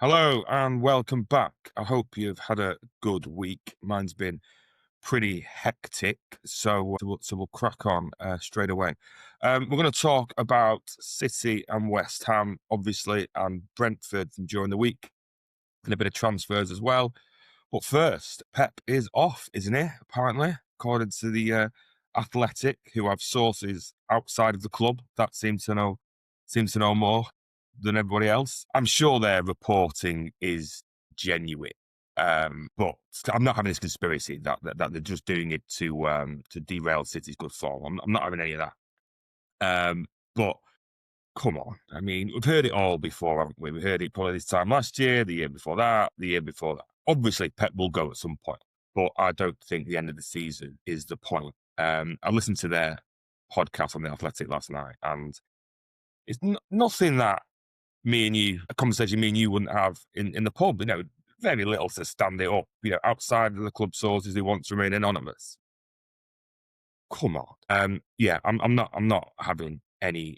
Hello and welcome back. I hope you've had a good week. Mine's been pretty hectic, so we'll crack on straight away. We're going to talk about City and West Ham, obviously, and Brentford from during the week, and a bit of transfers as well. But first, Pep is off, isn't he? Apparently, according to the Athletic, who have sources outside of the club that seem to know more than everybody else. I'm sure their reporting is genuine, but I'm not having this conspiracy that they're just doing it to derail City's good form. I'm not having any of that. But come on, I mean, we've heard it all before, haven't we? We heard it probably this time last year, the year before that, the year before that. Obviously, Pep will go at some point, but I don't think the end of the season is the point. I listened to their podcast on the Athletic last night, and it's nothing that a conversation me and you wouldn't have in the pub. Very little to stand it up. Outside of the club sources who want to remain anonymous. Come on. Yeah, I'm not having any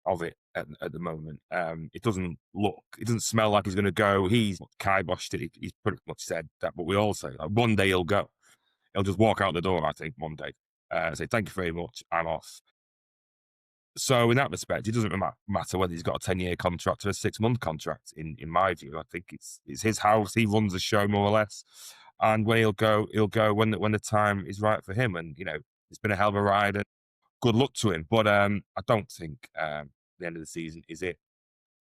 of it at the moment. It doesn't smell like he's going to go. He's kiboshed it. He's pretty much said that, but we all say like, one day he'll go. He'll just walk out the door. I think one day, say thank you very much. I'm off. So in that respect, it doesn't matter whether he's got a 10-year contract or a 6-month contract. In my view, I think it's his house. He runs the show more or less, and when he'll go when the time is right for him. And it's been a hell of a ride. And good luck to him. But I don't think the end of the season is it.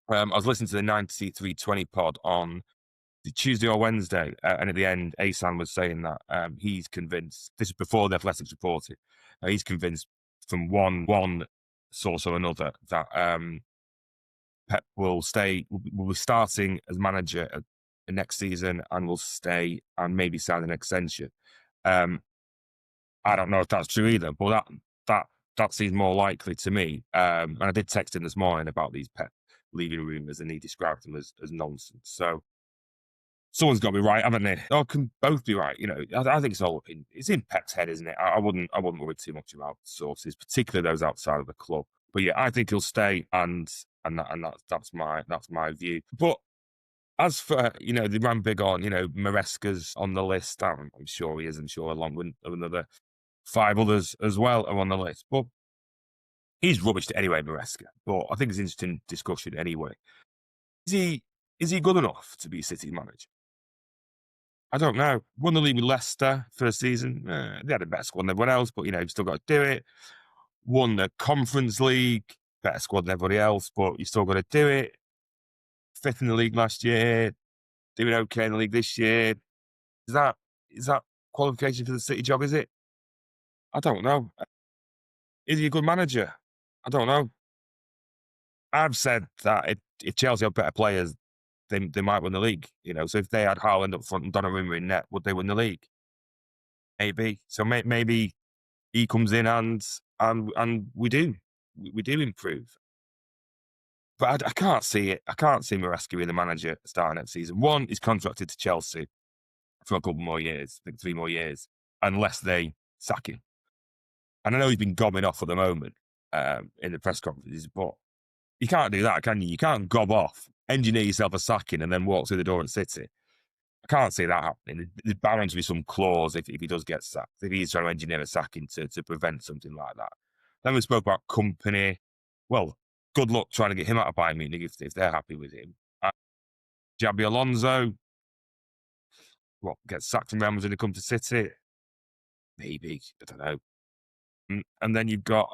I was listening to the 9320 pod on the Tuesday or Wednesday, and at the end, Asan was saying that he's convinced. This is before the Athletics reported. He's convinced from one source or another that Pep will stay. Will be starting as manager next season, and will stay and maybe sign an extension. I don't know if that's true either, but that seems more likely to me. And I did text him this morning about these Pep leaving rumours, and he described them as nonsense. So someone's got to be right, haven't they? Or can both be right. I think it's in Pep's head, isn't it? I wouldn't worry too much about sources, particularly those outside of the club. But yeah, I think he'll stay, and that's my view. But as for they ran big on Maresca's on the list. I'm sure he is. I'm sure along with another 5 others as well are on the list. But he's rubbish anyway, Maresca. But I think it's an interesting discussion anyway. Is he good enough to be City manager? I don't know. Won the league with Leicester for a season. They had a better squad than everyone else, but you've still got to do it. Won the Conference League, better squad than everybody else, but you still got to do it. 5th in the league last year, doing okay in the league this year. Is that qualification for the City job? Is it? I don't know. Is he a good manager? I don't know. I've said that if Chelsea had better players, they might win the league. So if they had Haaland up front and Donnarumma in net, would they win the league? Maybe. So maybe he comes in and we do improve. But I can't see it. I can't see Maresca being the manager starting next season. One, he's contracted to Chelsea for a couple more years, I think 3 more years, unless they sack him. And I know he's been gobbing off at the moment in the press conferences, but you can't do that, can you? You can't gob off, engineer yourself a sacking, and then walk through the door at City. I can't see that happening. There's bound to be some clause if he does get sacked, if he's trying to engineer a sacking to prevent something like that. Then we spoke about company. Well, good luck trying to get him out of Bayern Munich if they're happy with him. Xabi Alonso, gets sacked from Real Madrid to come to City? Maybe. I don't know. And then you've got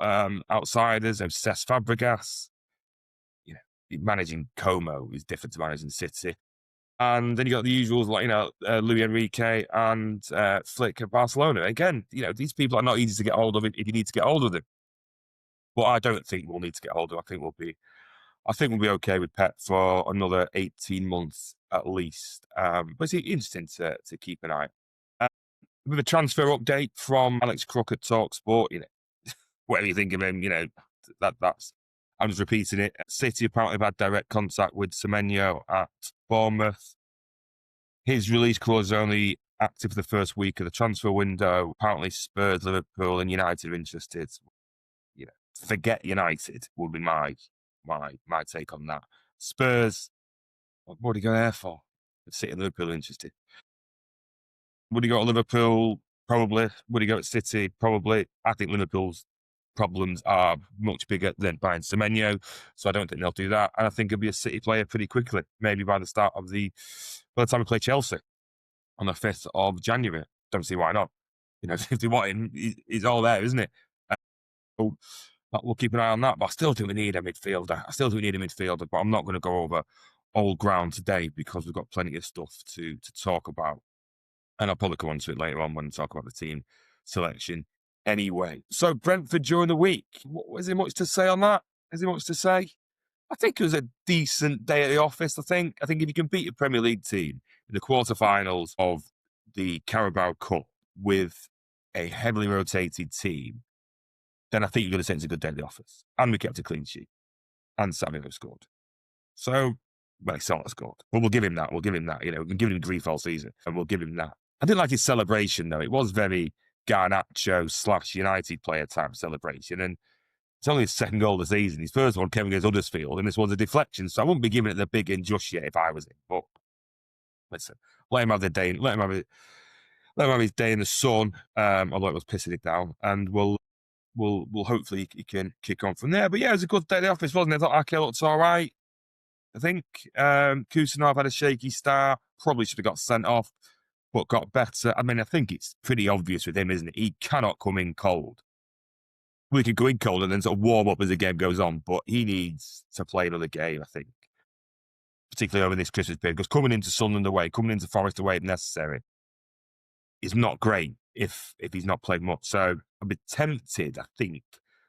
outsiders, Cesc Fabregas. Managing Como is different to managing City. And then you got the usuals like, Luis Enrique and Flick at Barcelona. Again, these people are not easy to get hold of if you need to get hold of them. But I don't think we'll need to get hold of them. I think we'll be okay with Pep for another 18 months at least. But it's interesting to keep an eye. With a transfer update from Alex Crook at TalkSport, whatever you think of him, that's I'm just repeating it. City apparently have had direct contact with Semenyo at Bournemouth. His release clause is only active for the first week of the transfer window. Apparently Spurs, Liverpool and United are interested. Forget United would be my take on that. Spurs, What do you go there for? City and Liverpool are interested. Would he go to Liverpool? Probably. Would he go to City? Probably. I think Liverpool's problems are much bigger than buying Semenyo, so I don't think they'll do that. And I think he'll be a City player pretty quickly, maybe by the time we play Chelsea on the 5th of January. Don't see why not. You know, if they want him, he's all there, isn't it? So we'll keep an eye on that. But I still think we need a midfielder. But I'm not going to go over old ground today because we've got plenty of stuff to talk about. And I'll probably come on to it later on when we talk about the team selection anyway. So Brentford during the week. Was there much to say on that? Is there much to say? I think it was a decent day at the office. I think if you can beat a Premier League team in the quarterfinals of the Carabao Cup with a heavily rotated team, then I think you're going to say it's a good day at the office. And we kept a clean sheet. And Semenyo scored. So, well, he sort of scored. But we'll give him that. You know, we've been giving him grief all season, and we'll give him that. I didn't like his celebration, though. It was very Garnacho / United player type celebration. And it's only his second goal of the season. His first one came against Huddersfield, and this was a deflection. So I wouldn't be giving it the big in just yet if I was him. But listen, let him have the day. Let him have his day in the sun. Although it was pissing it down, and we'll hopefully he can kick on from there. But yeah, it was a good day at the office, wasn't it? I thought Ake looked all right. I think Kusanov had a shaky start. Probably should have got sent off, but got better. I mean, I think it's pretty obvious with him, isn't it? He cannot come in cold. We could go in cold and then sort of warm up as the game goes on, but he needs to play another game, I think, particularly over this Christmas period, because coming into Sunderland away, coming into Forest away if necessary, is not great if he's not played much. So I'd be tempted, I think,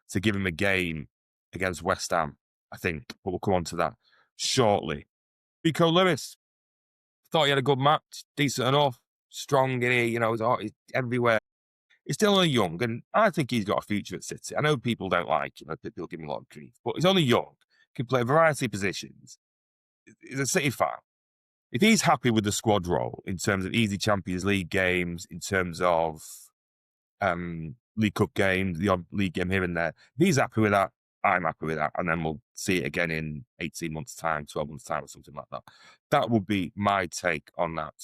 to give him a game against West Ham, I think, but we'll come on to that shortly. Rico Lewis, thought he had a good match, decent enough, strong in here, you know, he's everywhere. He's still only young, and I think he's got a future at City. I know people don't like him, people give him a lot of grief, but he's only young, can play a variety of positions. He's a City fan. If he's happy with the squad role in terms of easy Champions League games, in terms of League Cup games, the odd league game here and there, if he's happy with that, I'm happy with that. And then we'll see it again in 18 months' time, 12 months' time, or something like that. That would be my take on that.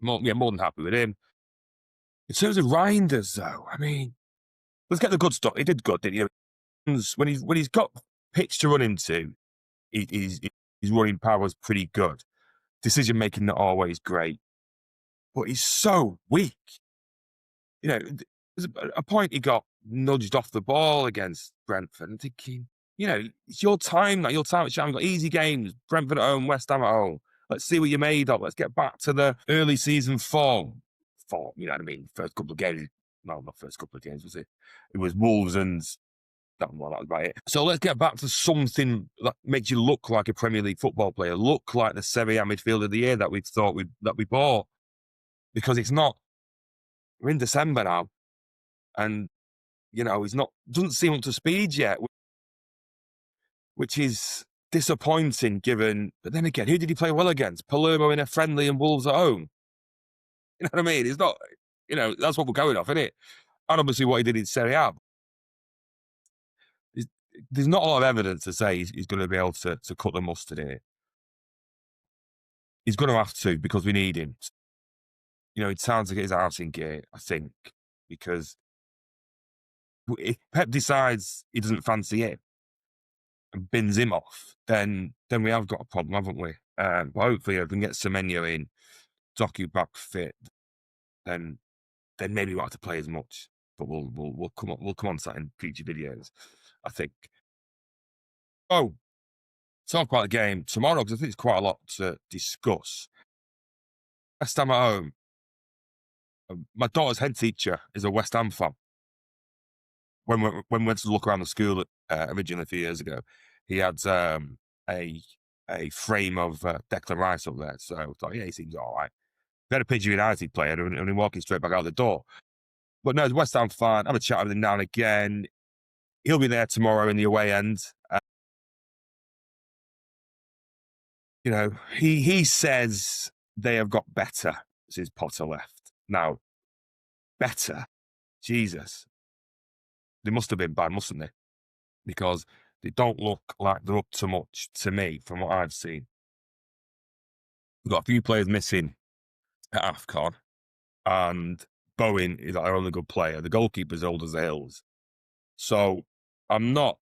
More than happy with him. In terms of Reinders, though, I mean, let's get the good stuff. He did good, didn't he? When he's got pitch to run into, his running power is pretty good. Decision making not always great, but he's so weak. You know, there's a point he got nudged off the ball against Brentford. I'm thinking, you know, it's your time now. Your time at Sheffield. Got easy games. Brentford at home, West Ham at home. Let's see what you're made of. Let's get back to the early season form. You know what I mean? First couple of games. No, not first couple of games, was it? It was Wolves and that was about it. So let's get back to something that makes you look like a Premier League football player, look like the Serie A midfielder of the year that we thought we bought. Because it's not. We're in December now, and you know doesn't seem up to speed yet, which is disappointing. Given, but then again, who did he play well against? Palermo in a friendly and Wolves at home. You know what I mean? It's not. You know, that's what we're going off, isn't it? And obviously what he did in Serie A. There's not a lot of evidence to say he's going to be able to cut the mustard here. He's going to have to because we need him. You know, it's time to get his house in gear, I think, because if Pep decides he doesn't fancy him and bins him off, then we have got a problem, haven't we? But hopefully, if we can get Semenyo in, Doku back fit, then maybe we won't have to play as much. But we'll come on to that in future videos, I think. Oh, talk about the game tomorrow because I think there's quite a lot to discuss. West Ham at home. My daughter's head teacher is a West Ham fan. When we went to look around the school originally a few years ago, he had a frame of Declan Rice up there. So I thought, yeah, he seems all right. We had a picture of United player and he walking straight back out the door. But no, he's a West Ham fan. Have a chat with him now and again. He'll be there tomorrow in the away end. You know, he says they have got better since Potter left. Now, better? Jesus. They must have been bad, mustn't they? Because they don't look like they're up to much to me from what I've seen. We've got a few players missing at AFCON, and Bowen is our only good player. The goalkeeper's old as the hills. So I'm not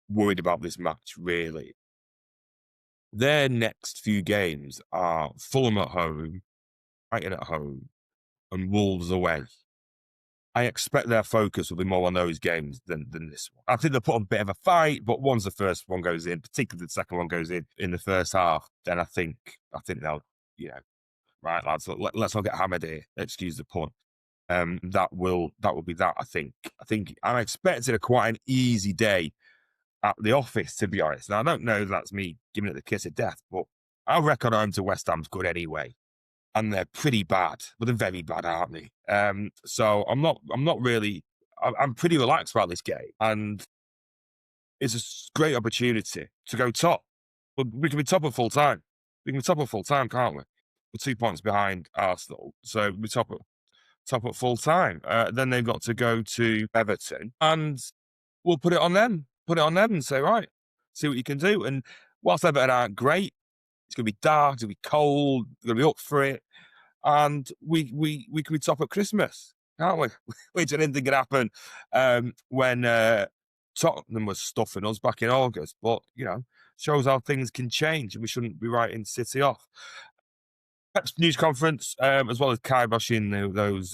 worried about this match, really. Their next few games are Fulham at home, Brighton at home, and Wolves away. I expect their focus will be more on those games than this one. I think they'll put a bit of a fight, but once the first one goes in, particularly the second one goes in the first half, then I think they'll, right, lads, let's not get hammered here. Excuse the pun. That will be that. I think I'm expecting quite an easy day at the office, to be honest. Now I don't know if that's me giving it the kiss of death, but our record home to West Ham's good anyway, and they're pretty bad, but they're very bad, aren't they? So I'm not really. I'm pretty relaxed about this game, and it's a great opportunity to go top. But we can be top at full time. We can be top at full time, can't we? We're 2 points behind Arsenal, so we're top at full time. Then they've got to go to Everton, and we'll put it on them. Put it on them and say, right, see what you can do. And whilst Everton aren't great, it's going to be dark, it's going to be cold, we're going to be up for it, and we can be top at Christmas, can't we? Which I didn't think could happen when Tottenham was stuffing us back in August. But shows how things can change, and we shouldn't be writing City off. Pep's news conference, as well as kiboshing those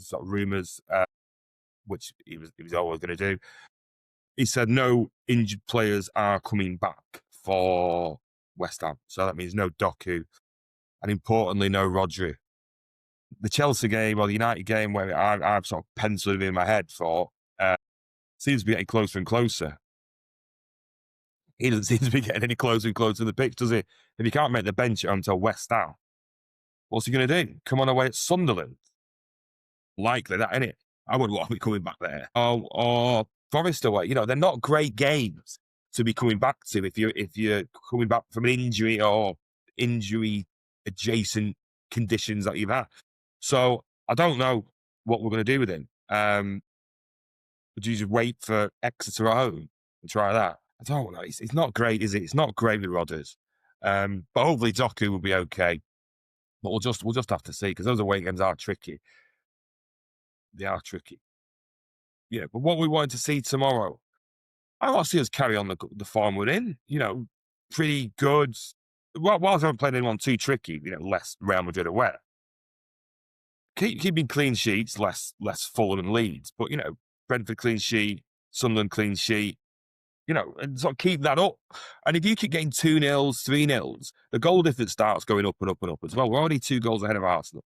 sort of rumours, which he was always going to do. He said no injured players are coming back for West Ham, so that means no Doku, and importantly, no Rodri. The Chelsea game or the United game, where I've sort of penciled him in my head for, seems to be getting closer and closer. He doesn't seem to be getting any closer and closer to the pitch, does he? If he can't make the bench until West Ham, what's he going to do? Come on away at Sunderland? Likely that, innit? I wouldn't want to be coming back there. Or Forest away. They're not great games to be coming back to if you're coming back from an injury or injury adjacent conditions that you've had. So I don't know what we're going to do with him. Would you just wait for Exeter at home and try that? I don't know. It's not great, is it? It's not great with Rodders. But hopefully Doku will be okay. But we'll just have to see, because those away games are tricky. They are tricky. Yeah, but what we wanted to see tomorrow, I want to see us carry on the form we're in. Pretty good. Whilst I haven't played anyone too tricky, less Real Madrid away. Keeping clean sheets, less Fulham and Leeds. But, Brentford clean sheet, Sunderland clean sheet, and sort of keep that up. And if you keep getting 2-0s, 3-0s, the goal difference starts going up and up and up as well. We're already 2 goals ahead of Arsenal.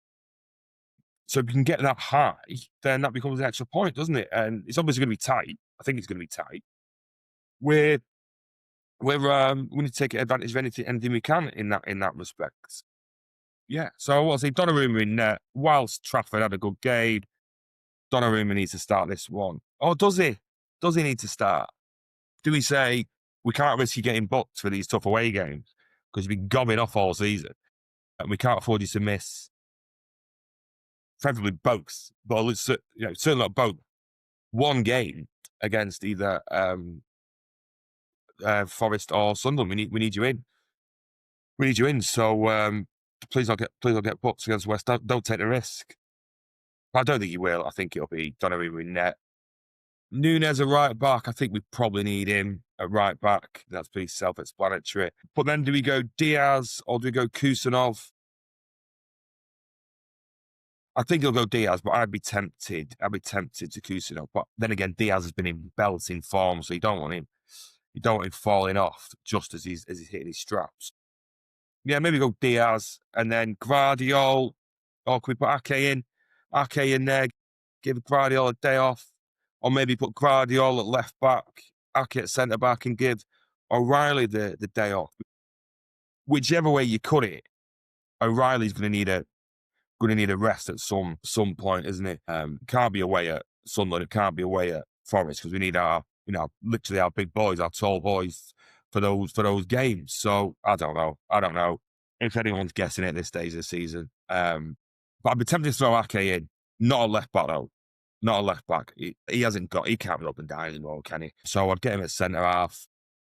So if you can get that high, then that becomes an extra point, doesn't it? And it's obviously going to be tight. I think it's going to be tight. We need to take advantage of anything we can in that respect. Yeah. So I'll say Donnarumma in net. Whilst Trafford had a good game, Donnarumma needs to start this one. Or does he? Does he need to start? Do we say we can't risk you getting booked for these tough away games because you've been gobbing off all season, and we can't afford you to miss? Preferably both, but certainly not both. One game against either Forest or Sunderland. We need you in. We need you in. So please don't get booked against West. Don't take the risk. I don't think you will. I think it'll be Donnarumma in net. Núñez a right back. I think we probably need him at right back. That's pretty self-explanatory. But then do we go Diaz or do we go Kusanov? I think he'll go Diaz, but I'd be tempted to Kusanov. But then again, Diaz has been in belting form, so you don't want him falling off just as he's hitting his straps. Yeah, maybe go Diaz and then Guardiola. Or can we put Ake in there, give Guardiola a day off, or maybe put Guardiola at left back, Ake at centre back, and give O'Reilly the day off. Whichever way you cut it, O'Reilly's going to need a rest at some point, isn't it? Can't be away at Sunderland. It can't be away at Forest because we need literally our big boys, our tall boys for those games. So I don't know if anyone's guessing it at this stage of the season. But I'd be tempted to throw Ake in, not a left back though. Not a left back. He can't be up and down anymore, can he? So I'd get him at centre half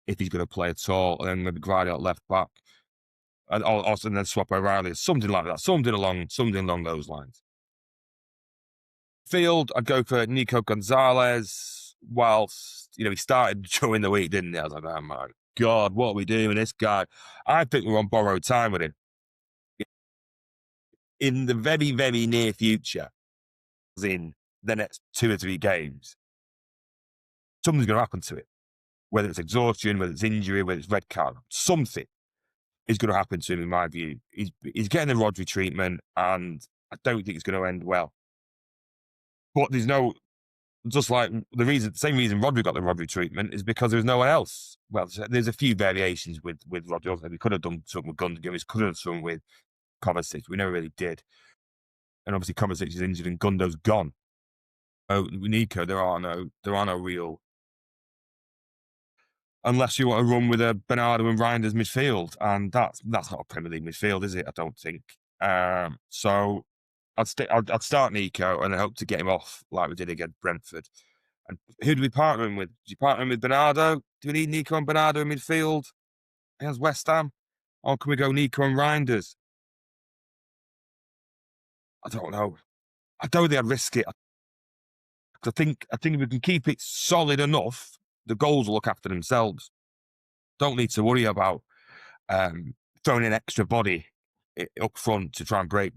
if he's going to play at all, and then maybe Guardiola at left back. and then swap O'Reilly, something like that, something along those lines. Field, I'd go for Nico Gonzalez. Whilst he started during the week, didn't he? I was like, oh my God, what are we doing with this guy? I think we're on borrowed time with him. In the very, very near future, in the next 2 or 3 games, something's going to happen to it. Whether it's exhaustion, whether it's injury, whether it's red card, something is going to happen to him, in my view. He's getting the Rodri treatment, and I don't think it's going to end well. But there's no, just like the same reason Rodri got the Rodri treatment is because there's no one else. Well, there's a few variations with Rodri. We could have done something with Gundogan. We could have done something with Kovacic. We never really did. And obviously Kovacic is injured and Gundo's gone. Oh, Nico, there are no real, unless you want to run with a Bernardo and Reinders midfield, and that's not a Premier League midfield, is it? I don't think. So I'd start Nico and I hope to get him off like we did against Brentford. And who do we partner him with? Do you partner him with Bernardo? Do we need Nico and Bernardo in midfield against West Ham? Or can we go Nico and Reinders? I don't know. I don't think I'd risk it. I think if we can keep it solid enough, the goals will look after themselves. Don't need to worry about throwing an extra body up front to try and break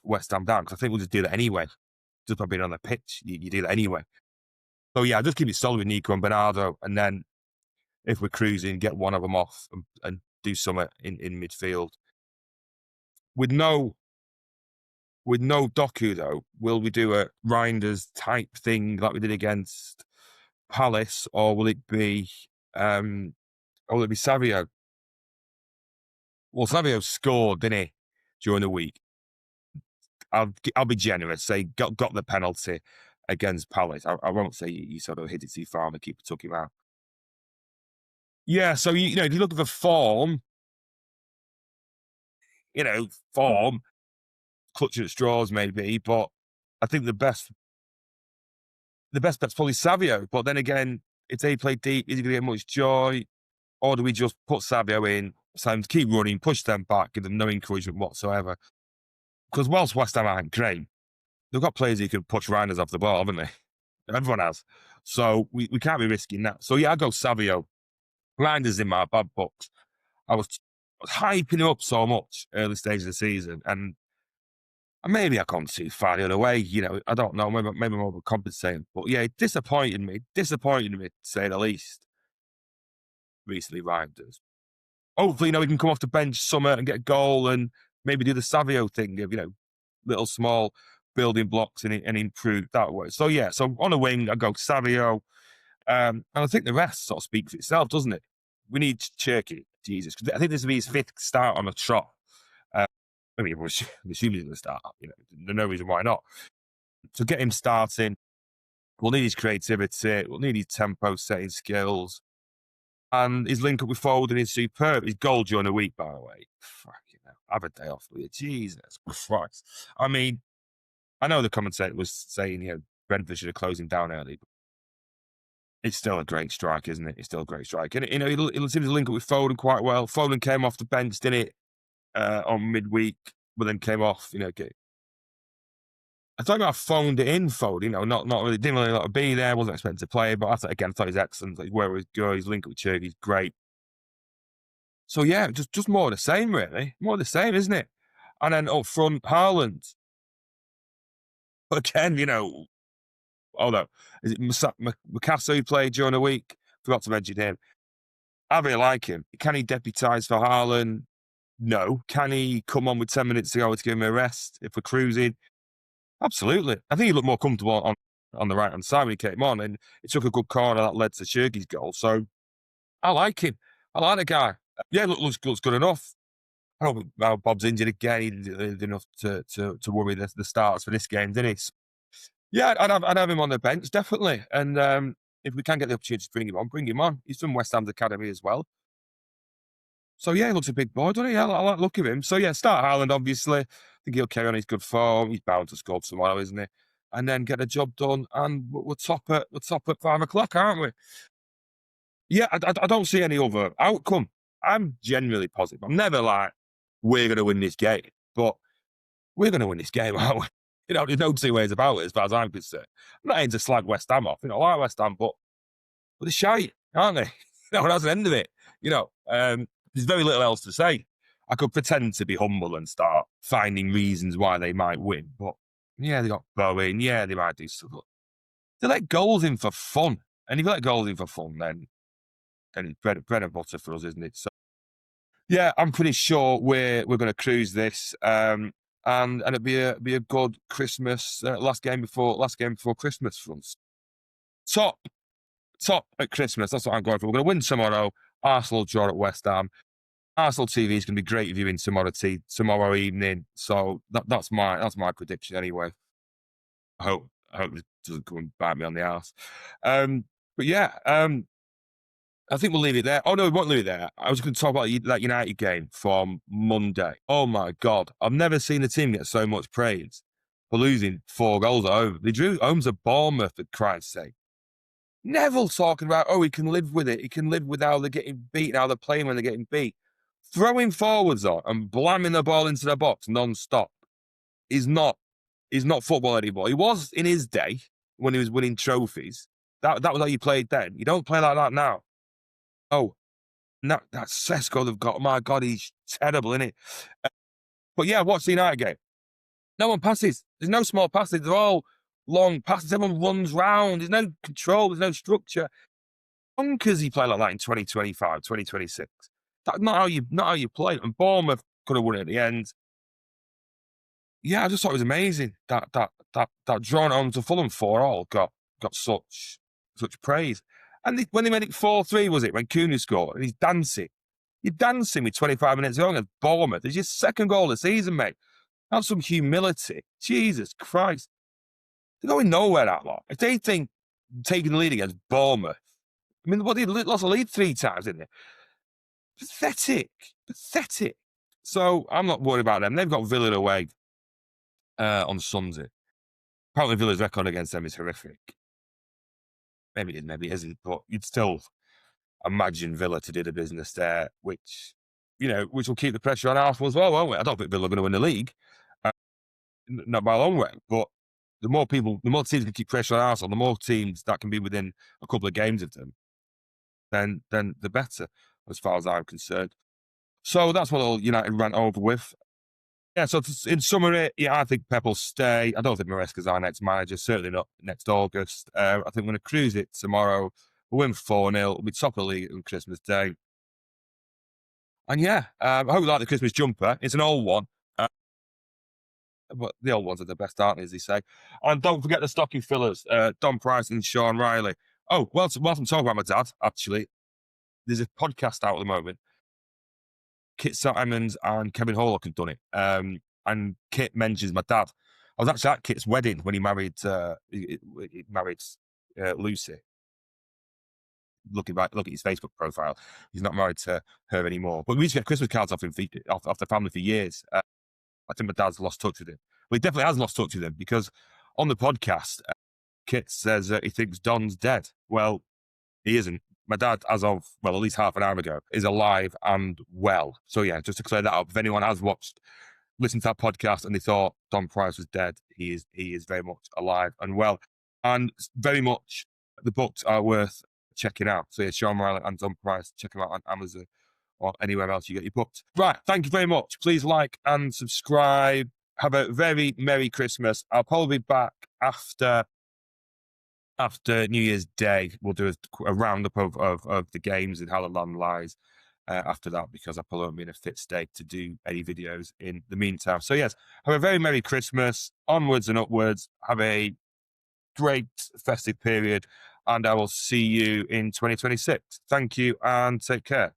West Ham down, because I think we'll just do that anyway. Just by being on the pitch, you do that anyway. So yeah, just keep it solid with Nico and Bernardo, and then if we're cruising, get one of them off and do something in midfield. With no Doku though, will we do a Reinders type thing like we did against Palace, or will it be Savio? Well, Savio scored, didn't he, during the week? I'll be generous. Say got the penalty against Palace. I won't say he sort of hit it too far and the keeper took him out. Yeah, so if you're looking for form, clutching at straws maybe, but I think the best bet's probably Savio. But then again, if they play deep, is he going to get much joy? Or do we just put Savio in, time to keep running, push them back, give them no encouragement whatsoever? Because whilst West Ham aren't great, they've got players who can push Reinders off the ball, haven't they? Everyone has. So we can't be risking that. So yeah, I go Savio. Reinders in my bad books. I was hyping him up so much early stage of the season, and maybe I come too far the other way. I don't know. Maybe I'm overcompensating. But yeah, disappointed me to say the least. Recently, Reinders. Hopefully, we can come off the bench summer and get a goal and maybe do the Savio thing of, little small building blocks and improve that way. So yeah, so on a wing, I go Savio. And I think the rest sort of speaks for itself, doesn't it? We need Cherky, Jesus. I think this will be his 5th start on a trot. I mean, we're assuming he's going to start. There's no reason why not. So get him starting. We'll need his creativity. We'll need his tempo setting skills. And his link up with Foden is superb. His goal during the week, by the way. Fucking hell. Have a day off with you. Jesus Christ. I mean, I know the commentator was saying, Brentford should have closed him down early. But it's still a great strike, isn't it? It's still a great strike. And, he'll seem to link up with Foden quite well. Foden came off the bench, didn't it, on midweek, but then came off, I thought I phoned it in, Foden, not really, didn't really want to be there, wasn't expecting to play, but I thought he was excellent. Where he was good, his link up with Cherky's great. So yeah, just more of the same, really. More of the same, isn't it? And then up front, Haaland. But again, although, is it Mikasa who played during the week? Forgot to mention him. I really like him. Can he deputise for Haaland? No. Can he come on with 10 minutes to go to give him a rest if we're cruising? Absolutely. I think he looked more comfortable on the right-hand side when he came on, and he took a good corner that led to Cherky's goal. So I like him. I like the guy. Yeah, looks good enough. I don't know Bob's injured again. He did enough to worry the starters for this game, didn't he? So, yeah, I'd have him on the bench, definitely. And if we can get the opportunity to bring him on. He's from West Ham's academy as well. So yeah, he looks a big boy, doesn't he? I like the look of him. So yeah, start Haaland, obviously. I think he'll carry on his good form. He's bound to score tomorrow, isn't he? And then get the job done, and we're top at 5:00, aren't we? Yeah, I don't see any other outcome. I'm genuinely positive. I'm never like, we're going to win this game. But we're going to win this game, aren't we? There's no two ways about it as far as I'm concerned. I'm not aiming to slag West Ham off. I like West Ham, but they're shy, aren't they? That's the end of it. There's very little else to say. I could pretend to be humble and start finding reasons why they might win. But yeah, they got Bowen. Yeah, they might do stuff. They let goals in for fun. And if you let goals in for fun, then it's bread and butter for us, isn't it? So yeah, I'm pretty sure we're going to cruise this. And it'd be a good Christmas last game before Christmas for us. Top at Christmas. That's what I'm going for. We're going to win tomorrow. Arsenal draw at West Ham. Arsenal TV is going to be great viewing tomorrow evening. So that's my prediction anyway. I hope it doesn't come and bite me on the arse. But yeah, I think we'll leave it there. Oh no, we won't leave it there. I was going to talk about that United game from Monday. Oh my God, I've never seen a team get so much praise for losing 4 goals at home. They drew home to Bournemouth, for Christ's sake. Neville talking about, he can live with it. He can live with how they're getting beat, how they're playing when they're getting beat. Throwing forwards on and blamming the ball into the box non-stop is not football anymore. He was in his day when he was winning trophies. That was how you played then. You don't play like that now. Oh, no, that Sesko they've got. My God, he's terrible, isn't it? But yeah, watch the United game. No one passes. There's no small passes. They're all long passes. Everyone runs round. There's no control. There's no structure. Bonkers he played like that in 2025, 2026. That's not how you play. And Bournemouth could have won it at the end. Yeah, I just thought it was amazing that drawn home to Fulham 4-4 got such praise. And when they made it 4-3, was it when Cooney scored and he's dancing? You're dancing with 25 minutes going against Bournemouth. It's your second goal of the season, mate. Have some humility. Jesus Christ. They're going nowhere that lot. If they think taking the lead against Bournemouth, I mean, they lost the lead 3 times, didn't they? Pathetic. So I'm not worried about them. They've got Villa away on Sunday. Apparently Villa's record against them is horrific. Maybe it is, maybe it isn't, but you'd still imagine Villa to do the business there, which will keep the pressure on Arsenal as well, won't it? I don't think Villa are going to win the league, not by a long way, but the more teams can keep pressure on Arsenal, the more teams that can be within a couple of games of them, then the better, as far as I'm concerned. So that's what all United ran over with. Yeah, so in summary, I think Pep will stay. I don't think Maresca's our next manager, certainly not next August. I think we're going to cruise it tomorrow. We'll win 4-0. We'll be top of the league on Christmas Day. And yeah, I hope you like the Christmas jumper. It's an old one. But the old ones are the best, aren't they, as they say. And don't forget the stocking fillers, Don Price and Sean Riley. Oh, well, whilst I'm talking about my dad, actually, there's a podcast out at the moment. Kit Simons and Kevin Horlock have done it. And Kit mentions my dad. I was actually at Kit's wedding when he married Lucy. Look at his Facebook profile. He's not married to her anymore. But we used to get Christmas cards off the family for years. I think my dad's lost touch with him. Well, he definitely has lost touch with him because on the podcast, Kit says he thinks Don's dead. Well, he isn't. My dad, as of, at least half an hour ago, is alive and well. So yeah, just to clear that up, if anyone has listened to that podcast and they thought Don Price was dead, he is very much alive and well. And very much the books are worth checking out. So yeah, Sean Riley and Don Price, check them out on Amazon or anywhere else you get your books. Right, thank you very much. Please like and subscribe. Have a very Merry Christmas. I'll probably be back after New Year's Day. We'll do a roundup of the games and how the land lies after that, because I probably won't be in a fit state to do any videos in the meantime. So yes, have a very Merry Christmas, onwards and upwards. Have a great festive period, and I will see you in 2026. Thank you and take care.